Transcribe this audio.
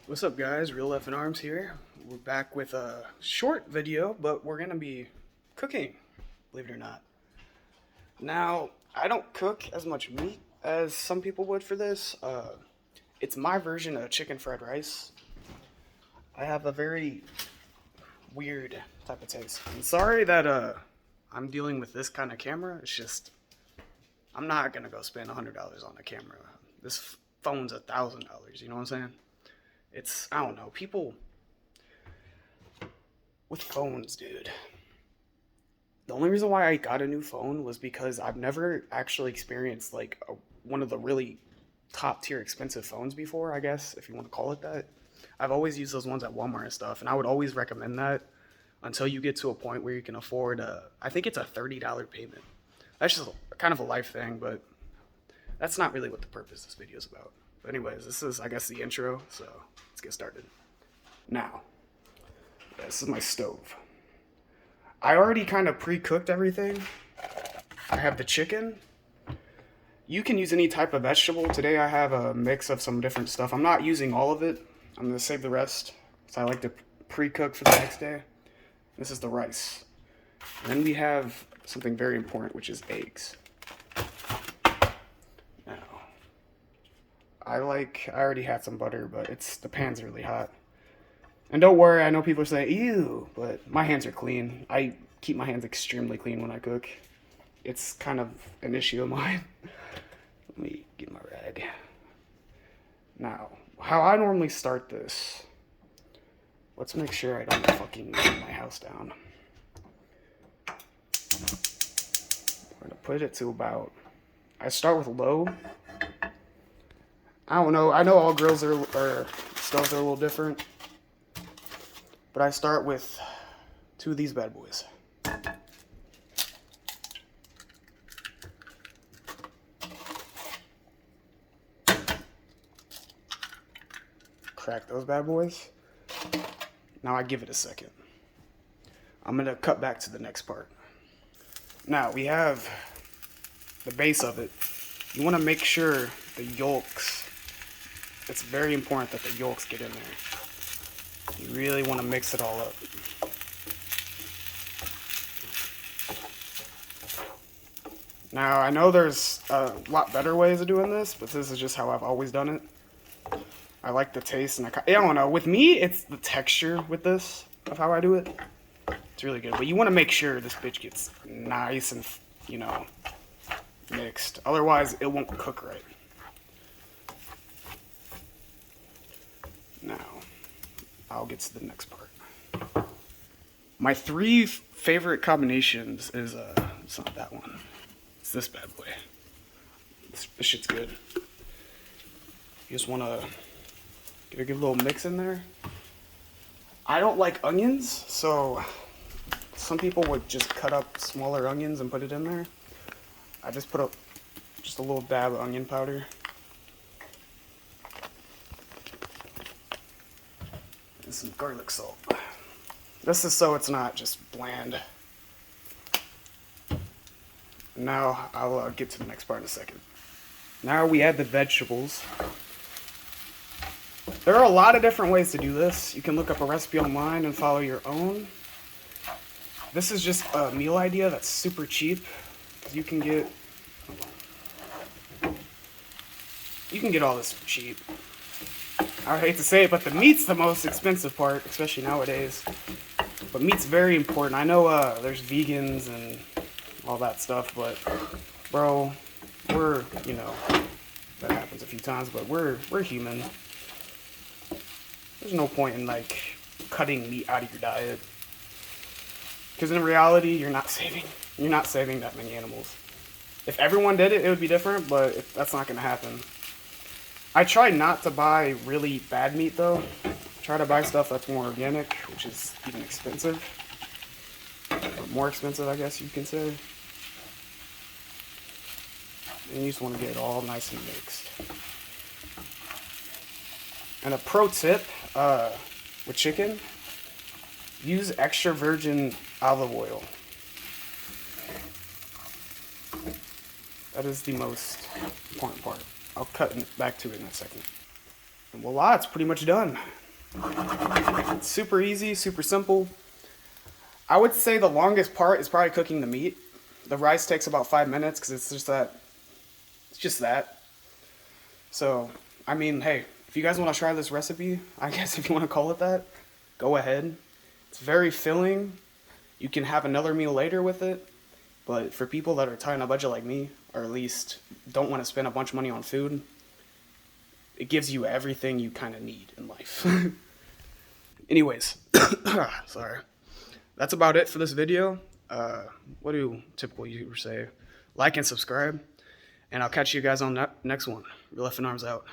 What's up guys, Real F and Arms here. We're back with a short video, but we're gonna be cooking, believe it or not. Now, I don't cook as much meat as some people would for this. It's my version of chicken fried rice. I have a very weird type of taste. I'm sorry that I'm dealing with this kind of camera. It's just, I'm not gonna go spend $100 on a camera. This phone's $1,000, you know what I'm saying? I don't know, people with phones, dude. The only reason why I got a new phone was because I've never actually experienced like one of the really top tier expensive phones before, I guess, if you want to call it that. I've always used those ones at Walmart and stuff, and I would always recommend that until you get to a point where you can afford I think it's a $30 payment. That's just kind of a life thing, but that's not really what the purpose of this video is about. But anyways, this is, I guess, the intro, so let's get started. Now, this is my stove. I already kind of pre-cooked everything. I have the chicken. You can use any type of vegetable. Today I have a mix of some different stuff. I'm not using all of it. I'm going to save the rest, because I like to pre-cook for the next day. This is the rice. And then we have something very important, which is eggs. I already had some butter, but the pan's really hot. And don't worry, I know people are saying, ew, but my hands are clean. I keep my hands extremely clean when I cook. It's kind of an issue of mine. Let me get my rag. Now, how I normally start this, let's make sure I don't fucking burn my house down. We're gonna put it to about, I start with low. I don't know. I know all grills or stoves are a little different. But I start with 2 of these bad boys. Crack those bad boys. Now I give it a second. I'm going to cut back to the next part. Now we have the base of it. You want to make sure the yolks, it's very important that the yolks get in there. You really want to mix it all up. Now, I know there's a lot better ways of doing this, but this is just how I've always done it. I like the taste, and I don't know. With me, it's the texture with this of how I do it. It's really good, but you want to make sure this bitch gets nice and, mixed. Otherwise, it won't cook right. Now, I'll get to the next part. My 3 favorite combinations is, it's not that one. It's this bad boy. This shit's good. You just want to get a good little mix in there. I don't like onions, so some people would just cut up smaller onions and put it in there. I just put just a little dab of onion powder. And some garlic salt. This is so it's not just bland. Now I'll get to the next part in a second. Now we add the vegetables. There are a lot of different ways to do this. You can look up a recipe online and follow your own. This is just a meal idea that's super cheap. You can get all this for cheap. I hate to say it, but the meat's the most expensive part, especially nowadays. But meat's very important. I know there's vegans and all that stuff, but bro, we're, that happens a few times, but we're human. There's no point in cutting meat out of your diet. Because in reality, you're not saving that many animals. If everyone did it, it would be different, but that's not going to happen. I try not to buy really bad meat, though. Try to buy stuff that's more organic, which is even expensive. Or more expensive, I guess you can say. And you just want to get it all nice and mixed. And a pro tip with chicken, use extra virgin olive oil. That is the most important part. I'll cut back to it in a second. And voila, it's pretty much done. It's super easy, super simple. I would say the longest part is probably cooking the meat. The rice takes about 5 minutes because it's just that. It's just that. So, I mean, hey, if you guys want to try this recipe, I guess if you want to call it that, go ahead. It's very filling. You can have another meal later with it. But for people that are tight on a budget like me, or at least don't want to spend a bunch of money on food, it gives you everything you kind of need in life. Anyways, sorry. That's about it for this video. What do typical YouTubers say? Like and subscribe. And I'll catch you guys on that next one. Real F and Arms out.